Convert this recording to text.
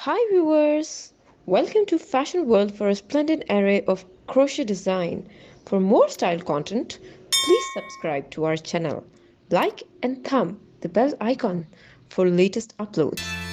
Hi viewers! Welcome to Fashion World for a splendid array of crochet design. For more style content, please subscribe to our channel. Like and thumb the bell icon for latest uploads.